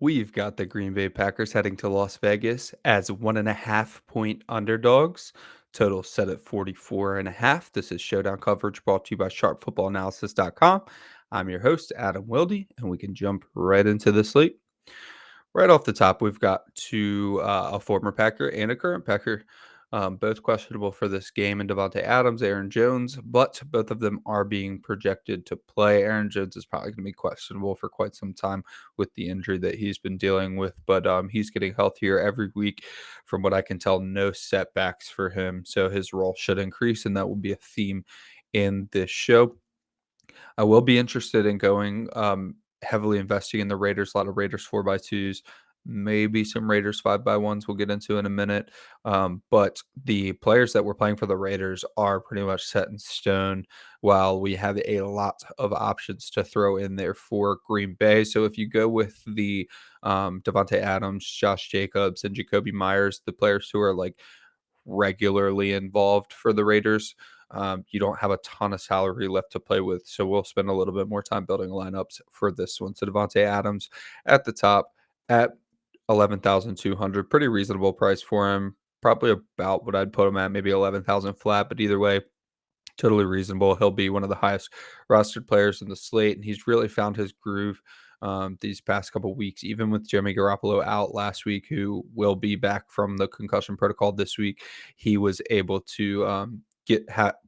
We've got the Green Bay Packers heading to Las Vegas as 1.5 point underdogs. Total set at 44.5. This is Showdown coverage brought to you by SharpFootballAnalysis.com. I'm your host, Adam Wilde, and we can jump right into the slate. Right off the top, we've got a former Packer and a current Packer, both questionable for this game, and Davante Adams, Aaron Jones, but both of them are being projected to play. Aaron Jones is probably going to be questionable for quite some time with the injury that he's been dealing with, but he's getting healthier every week. From what I can tell, no setbacks for him, so his role should increase, and that will be a theme in this show. I will be interested in going heavily investing in the Raiders. A lot of Raiders 4x2s, maybe some Raiders 5x1s. We'll get into in a minute. But the players that we're playing for the Raiders are pretty much set in stone, while we have a lot of options to throw in there for Green Bay. So if you go with the Davante Adams, Josh Jacobs, and Jacoby Myers, the players who are like regularly involved for the Raiders, you don't have a ton of salary left to play with, so we'll spend a little bit more time building lineups for this one. So Davante Adams at the top at 11,200, pretty reasonable price for him. Probably about what I'd put him at, maybe 11,000 flat, but either way, totally reasonable. He'll be one of the highest rostered players in the slate, and he's really found his groove these past couple weeks, even with Jimmy Garoppolo out last week, who will be back from the concussion protocol this week. He was able to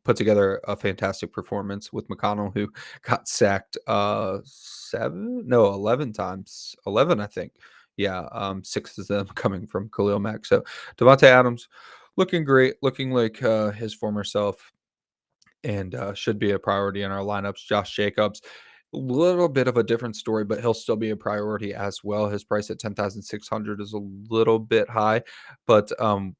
put together a fantastic performance with McConnell, who got sacked 11 times, 11, I think. Yeah, six of them coming from Khalil Mack. So Davante Adams looking great, looking like his former self, and should be a priority in our lineups. Josh Jacobs, a little bit of a different story, but he'll still be a priority as well. His price at 10,600 is a little bit high, but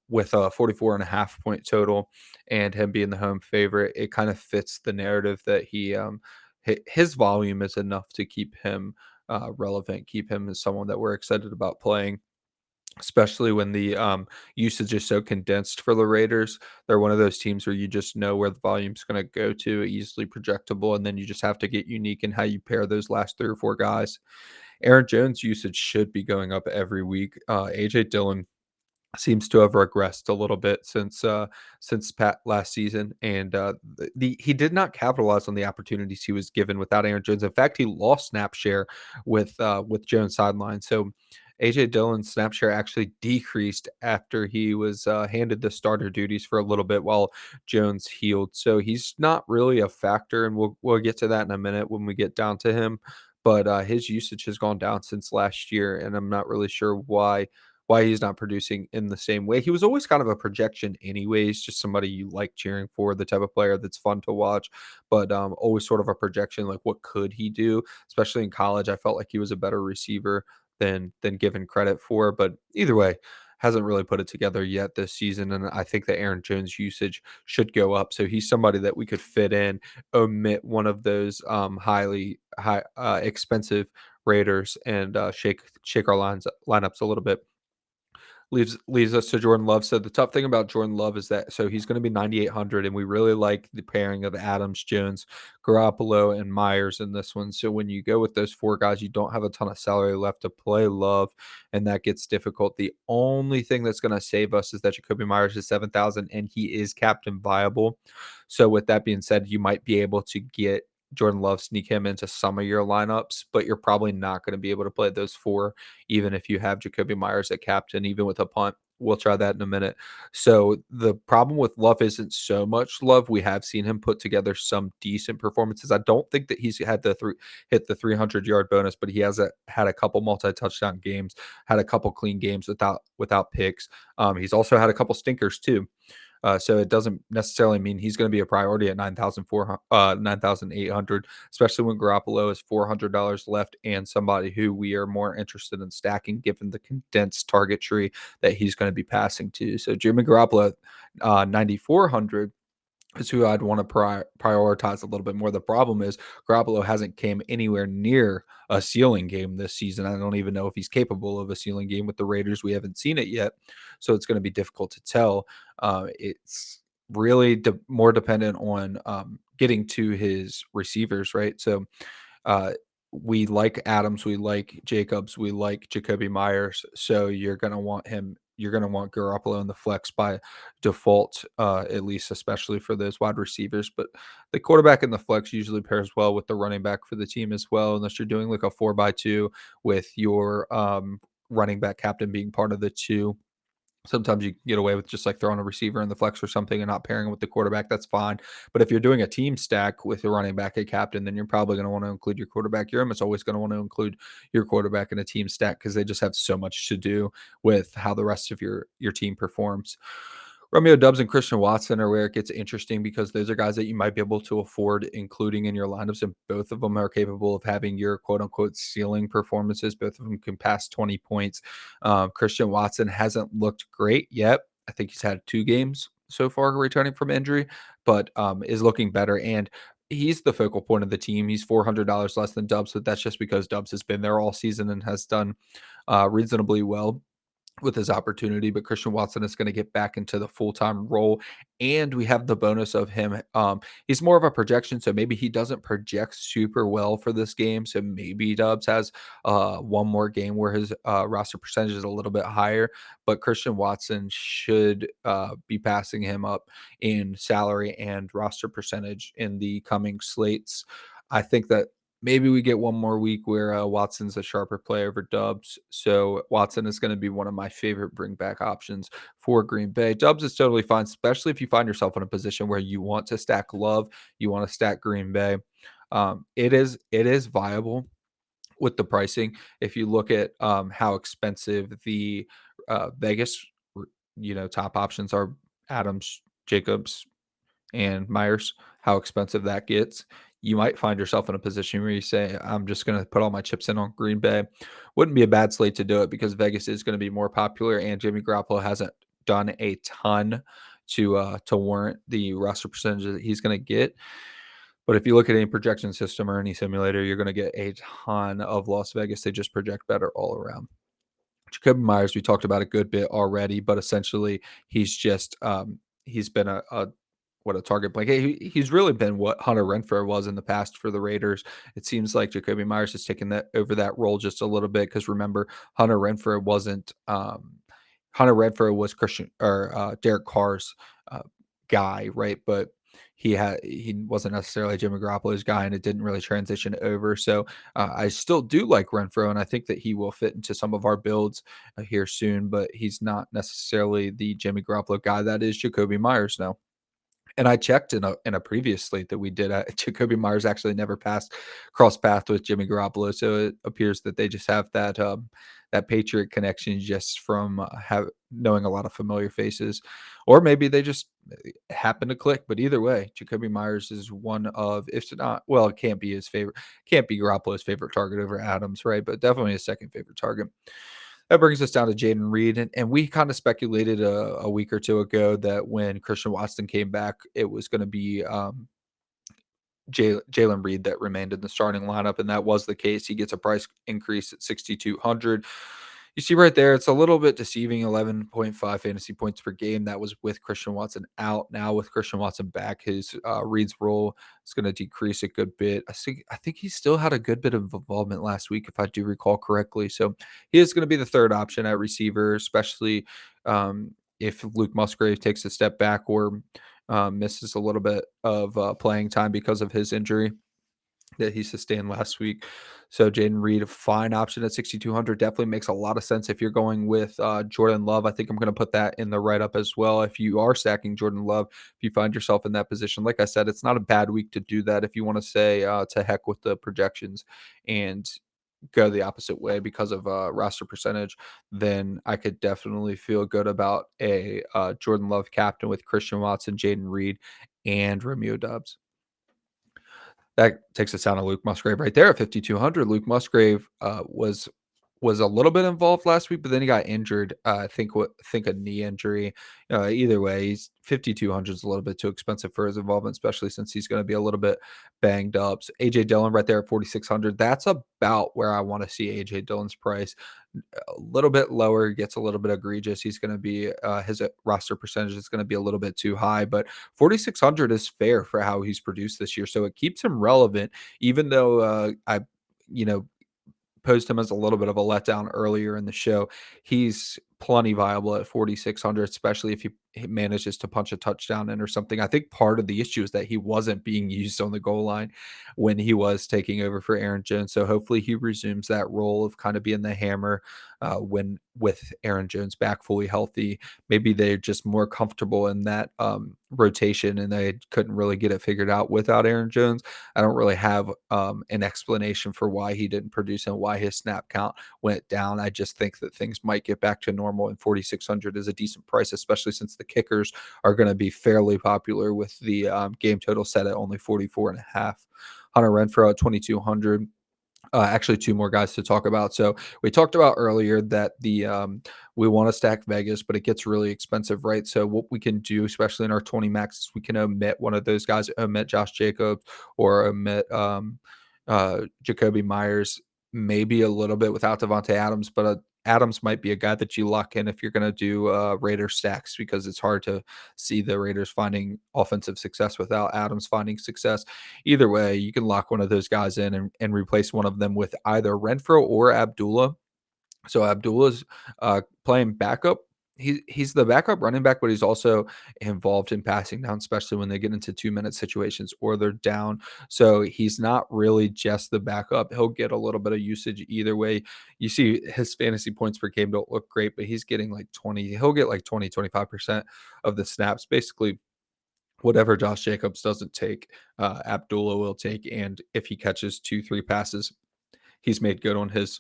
with a 44.5 point total and him being the home favorite, it kind of fits the narrative that his volume is enough to keep him relevant, keep him as someone that we're excited about playing, especially when the usage is so condensed for the Raiders. They're one of those teams where you just know where the volume's going to go to, easily projectable, and then you just have to get unique in how you pair those last three or four guys. Aaron Jones' usage should be going up every week. AJ Dillon seems to have regressed a little bit since Pat last season, and he did not capitalize on the opportunities he was given without Aaron Jones. In fact, he lost snap share with Jones sideline. So AJ Dillon's snap share actually decreased after he was handed the starter duties for a little bit while Jones healed. So he's not really a factor, and we'll get to that in a minute when we get down to him. But his usage has gone down since last year, and I'm not really sure why he's not producing in the same way. He was always kind of a projection anyways, just somebody you like cheering for, the type of player that's fun to watch, but always sort of a projection, like what could he do? Especially in college, I felt like he was a better receiver than given credit for, but either way, hasn't really put it together yet this season, and I think that Aaron Jones' usage should go up, so he's somebody that we could fit in, omit one of those expensive Raiders, and shake our lineups a little bit. Leads us to Jordan Love. So the tough thing about Jordan Love is that he's going to be 9,800, and we really like the pairing of Adams, Jones, Garoppolo, and Myers in this one. So when you go with those four guys, you don't have a ton of salary left to play Love, and that gets difficult. The only thing that's going to save us is that Jacoby Myers is 7,000, and he is captain viable. So with that being said, you might be able to get Jordan Love, sneak him into some of your lineups, but you're probably not going to be able to play those four, even if you have Jacoby Myers at captain, even with a punt. We'll try that in a minute. So the problem with Love isn't so much Love. We have seen him put together some decent performances. I don't think that he's had hit the 300-yard bonus, but he has had a couple multi-touchdown games, had a couple clean games without picks. He's also had a couple stinkers too. So it doesn't necessarily mean he's going to be a priority at 9,800, especially when Garoppolo is $400 left and somebody who we are more interested in stacking given the condensed target tree that he's going to be passing to. So Jimmy Garoppolo, 9,400 is who I'd want to prioritize a little bit more. The problem is Garoppolo hasn't came anywhere near a ceiling game this season. I don't even know if he's capable of a ceiling game with the Raiders. We haven't seen it yet, so it's going to be difficult to tell. It's really more dependent on getting to his receivers, right? So we like Adams, we like Jacobs, we like Jacoby Myers, so you're gonna want Garoppolo in the flex by default, at least especially for those wide receivers. But the quarterback in the flex usually pairs well with the running back for the team as well, unless you're doing like a 4-by-2 with your running back captain being part of the two. Sometimes you can get away with just like throwing a receiver in the flex or something and not pairing with the quarterback. That's fine. But if you're doing a team stack with a running back, a captain, then you're probably going to want to include your quarterback. You're almost always going to want to include your quarterback in a team stack because they just have so much to do with how the rest of your team performs. Romeo Doubs and Christian Watson are where it gets interesting because those are guys that you might be able to afford including in your lineups, and both of them are capable of having your quote unquote ceiling performances. Both of them can pass 20 points. Christian Watson hasn't looked great yet. I think he's had 2 games so far returning from injury, but is looking better. And he's the focal point of the team. He's $400 less than Doubs, but that's just because Doubs has been there all season and has done reasonably well with his opportunity. But Christian Watson is going to get back into the full-time role. And we have the bonus of him. He's more of a projection, so maybe he doesn't project super well for this game. So maybe Doubs has one more game where his roster percentage is a little bit higher. But Christian Watson should be passing him up in salary and roster percentage in the coming slates. I think that maybe we get one more week where Watson's a sharper play over Doubs. So Watson is going to be one of my favorite bring back options for Green Bay. Doubs is totally fine, especially if you find yourself in a position where you want to stack Love, you want to stack Green Bay. It is viable with the pricing. If you look at how expensive the Vegas, top options are, Adams, Jacobs, and Myers, how expensive that gets, you might find yourself in a position where you say, I'm just going to put all my chips in on Green Bay. Wouldn't be a bad slate to do it because Vegas is going to be more popular and Jimmy Garoppolo hasn't done a ton to warrant the roster percentage that he's going to get. But if you look at any projection system or any simulator, you're going to get a ton of Las Vegas. They just project better all around. Jacoby Myers, we talked about a good bit already, but essentially he's just he's been a target blanket. He's really been what Hunter Renfrow was in the past for the Raiders. It seems like Jacoby Myers has taken that over that role just a little bit because remember Hunter Renfrow was Christian or Derek Carr's guy, right? But he wasn't necessarily Jimmy Garoppolo's guy, and it didn't really transition over. So I still do like Renfrow, and I think that he will fit into some of our builds here soon. But he's not necessarily the Jimmy Garoppolo guy that is Jacoby Myers now. And I checked in a previous slate that we did. Jacoby Myers actually never crossed path with Jimmy Garoppolo, so it appears that they just have that Patriot connection just from knowing a lot of familiar faces, or maybe they just happen to click. But either way, Jacoby Myers is one of, if not, well, it can't be his favorite, can't be Garoppolo's favorite target over Adams, right? But definitely his second favorite target. That brings us down to Jayden Reed, and we kind of speculated a week or two ago that when Christian Watson came back, it was going to be Jayden Reed that remained in the starting lineup, and that was the case. He gets a price increase at 6,200. You see right there, it's a little bit deceiving, 11.5 fantasy points per game. That was with Christian Watson out. Now with Christian Watson back, his Reed's role is going to decrease a good bit. I think he still had a good bit of involvement last week, if I do recall correctly. So he is going to be the third option at receiver, especially if Luke Musgrave takes a step back or misses a little bit of playing time because of his injury that he sustained last week. So Jayden Reed, a fine option at 6,200, definitely makes a lot of sense if you're going with Jordan Love. I think I'm going to put that in the write-up as well. If you are stacking Jordan Love, if you find yourself in that position, like I said, it's not a bad week to do that. If you want to say to heck with the projections and go the opposite way because of roster percentage, then I could definitely feel good about a Jordan Love captain with Christian Watson, Jayden Reed, and Romeo Doubs. That takes us down to Luke Musgrave right there at 5,200. Luke Musgrave was a little bit involved last week, but then he got injured. I think a knee injury. Either way, he's 5,200 is a little bit too expensive for his involvement, especially since he's going to be a little bit banged up. So AJ Dillon right there at 4,600. That's about where I want to see AJ Dillon's price. A little bit lower, gets a little bit egregious. He's going to be his roster percentage is going to be a little bit too high, but 4,600 is fair for how he's produced this year. So it keeps him relevant, even though posed him as a little bit of a letdown earlier in the show. He's plenty viable at 4,600, especially if he manages to punch a touchdown in or something. I think part of the issue is that he wasn't being used on the goal line when he was taking over for Aaron Jones. So hopefully he resumes that role of kind of being the hammer when with Aaron Jones back fully healthy. Maybe they're just more comfortable in that rotation and they couldn't really get it figured out without Aaron Jones. I don't really have an explanation for why he didn't produce and why his snap count went down. I just think that things might get back to normal, and 4,600 is a decent price, especially since the kickers are going to be fairly popular with the game total set at only 44 and a half. Hunter Renfrow at 2,200. Actually, two more guys to talk about. So we talked about earlier that we want to stack Vegas, but it gets really expensive, right? So what we can do, especially in our 20 max, is we can omit one of those guys, omit Josh Jacobs or omit Jacoby Myers, maybe a little bit without Davante Adams, but Adams might be a guy that you lock in if you're going to do Raiders stacks because it's hard to see the Raiders finding offensive success without Adams finding success. Either way, you can lock one of those guys in and replace one of them with either Renfro or Abdullah. So Abdullah's playing backup. He's the backup running back, but he's also involved in passing down, especially when they get into 2-minute situations or they're down. So he's not really just the backup. He'll get a little bit of usage either way. You see his fantasy points per game don't look great, but he's getting like 20. He'll get like 20, 25% of the snaps. Basically, whatever Josh Jacobs doesn't take, Abdullah will take. And if he catches 2, 3 passes, he's made good on his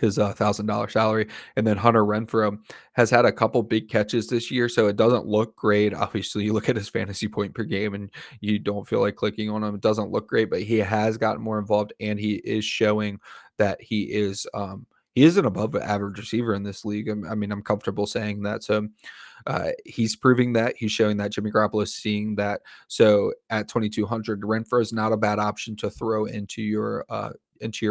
$1,000 salary. And then Hunter Renfrow has had a couple big catches this year, so it doesn't look great. Obviously, you look at his fantasy point per game and you don't feel like clicking on him. It doesn't look great, but he has gotten more involved and he is showing that he is an above average receiver in this league. I mean, I'm comfortable saying that. So he's proving that. He's showing that. Jimmy Garoppolo is seeing that. So at 2,200, Renfro is not a bad option to throw into your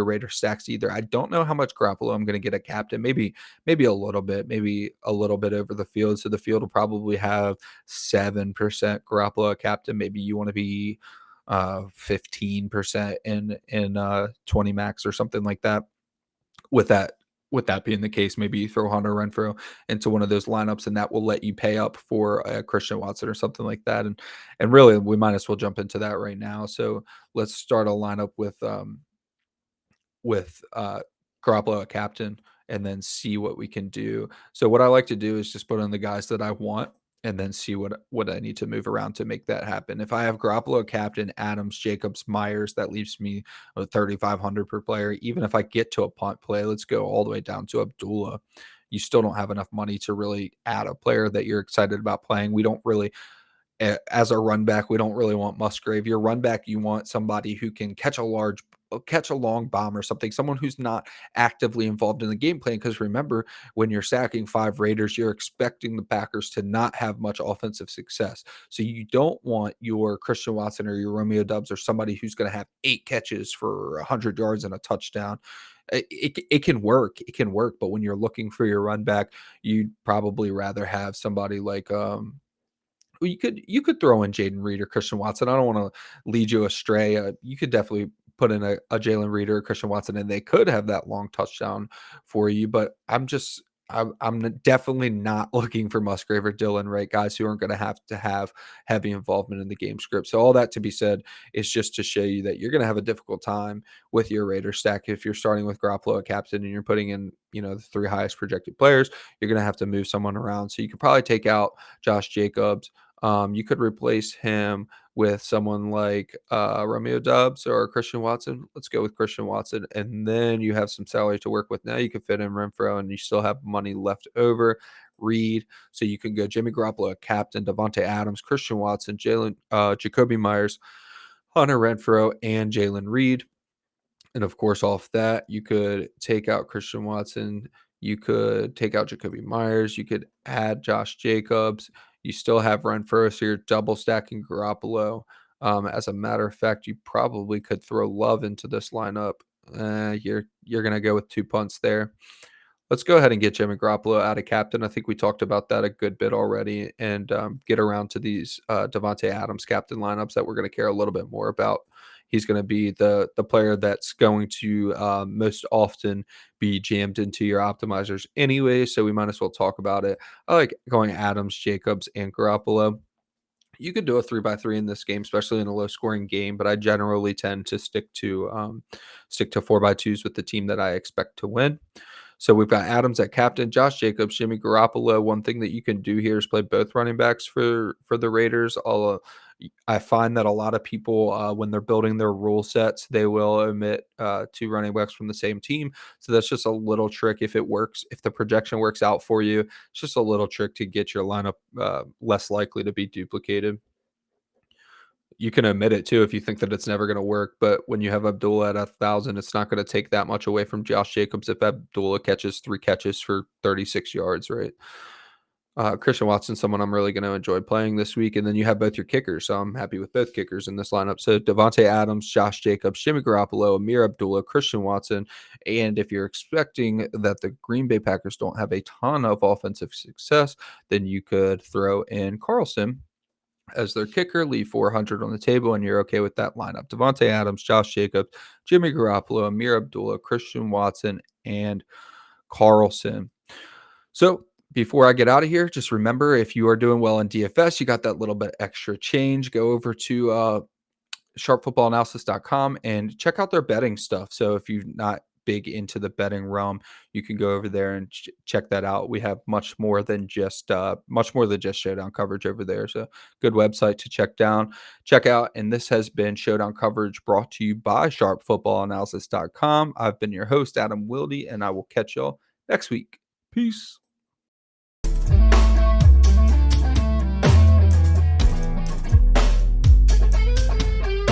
Raider stacks either. I don't know how much Garoppolo I'm going to get a captain. Maybe a little bit, maybe a little bit over the field. So the field will probably have 7% Garoppolo a captain. Maybe you want to be 15% in 20 max or something like that. With that being the case, maybe you throw Hunter Renfrow into one of those lineups, and that will let you pay up for Christian Watson or something like that. And really, we might as well jump into that right now. So let's start a lineup with Garoppolo a captain and then see what we can do. So what I like to do is just put in the guys that I want and then see what I need to move around to make that happen. If I have Garoppolo captain, Adams, Jacobs, Myers, that leaves me with 3,500 per player. Even if I get to a punt play, let's go all the way down to Abdullah. You still don't have enough money to really add a player that you're excited about playing. We don't really as a run back, we don't really want Musgrave. Your run back, you want somebody who can catch a long bomb or something, someone who's not actively involved in the game plan. Because remember, when you're stacking 5 Raiders, you're expecting the Packers to not have much offensive success. So you don't want your Christian Watson or your Romeo Doubs or somebody who's going to have 8 catches for 100 yards and a touchdown. It can work. It can work. But when you're looking for your run back, you'd probably rather have somebody like well, you could throw in Jayden Reed or Christian Watson. I don't want to lead you astray. You could definitely put in a Jalen Reed or a Christian Watson, and they could have that long touchdown for you. But I'm definitely not looking for Musgrave or Dillon, right? Guys who aren't going to have heavy involvement in the game script. So all that to be said is just to show you that you're going to have a difficult time with your Raider stack if you're starting with Garoppolo at captain and you're putting in the 3 highest projected players. You're going to have to move someone around. So you could probably take out Josh Jacobs. You could replace him with someone like Romeo Doubs or Christian Watson. Let's go with Christian Watson. And then you have some salary to work with. Now you can fit in Renfrow and you still have money left over. Reed. So you can go Jimmy Garoppolo, captain, Davante Adams, Christian Watson, Jacoby Myers, Hunter Renfrow, and Jaylen Reed. And of course, off that, you could take out Christian Watson. You could take out Jacoby Myers. You could add Josh Jacobs. You still have Renfrow, so you're double stacking Garoppolo. As a matter of fact, you probably could throw Love into this lineup. You're gonna go with 2 punts there. Let's go ahead and get Jimmy Garoppolo out of captain. I think we talked about that a good bit already, and get around to these Davante Adams captain lineups that we're going to care a little bit more about he's going to be the player that's going to most often be jammed into your optimizers anyway. So we might as well talk about it. I like going Adams, Jacobs, and Garoppolo. You could do a 3-by-3 in this game, especially in a low scoring game, but I generally tend to stick to 4-by-2s with the team that I expect to win. So we've got Adams at captain, Josh Jacobs, Jimmy Garoppolo. One thing that you can do here is play both running backs for the Raiders. I find that a lot of people, when they're building their rule sets, they will omit two running backs from the same team. So that's just a little trick. If it works, if the projection works out for you, it's just a little trick to get your lineup less likely to be duplicated. You can omit it too if you think that it's never going to work. But when you have Abdullah at 1,000, it's not going to take that much away from Josh Jacobs if Abdullah catches 3 catches for 36 yards, right? Christian Watson, someone I'm really going to enjoy playing this week. And then you have both your kickers. So I'm happy with both kickers in this lineup. So Davante Adams, Josh Jacobs, Jimmy Garoppolo, Amir Abdullah, Christian Watson. And if you're expecting that the Green Bay Packers don't have a ton of offensive success, then you could throw in Carlson as their kicker, leave 400 on the table, and you're okay with that lineup. Davante Adams, Josh Jacobs, Jimmy Garoppolo, Amir Abdullah, Christian Watson, and Carlson. So before I get out of here, just remember, if you are doing well in DFS, you got that little bit extra change, go over to sharpfootballanalysis.com and check out their betting stuff. So if you're not big into the betting realm, you can go over there and check that out. We have much more than just showdown coverage over there. So good website to check out. And this has been Showdown Coverage brought to you by sharpfootballanalysis.com. I've been your host, Adam Wilde, and I will catch y'all next week. Peace.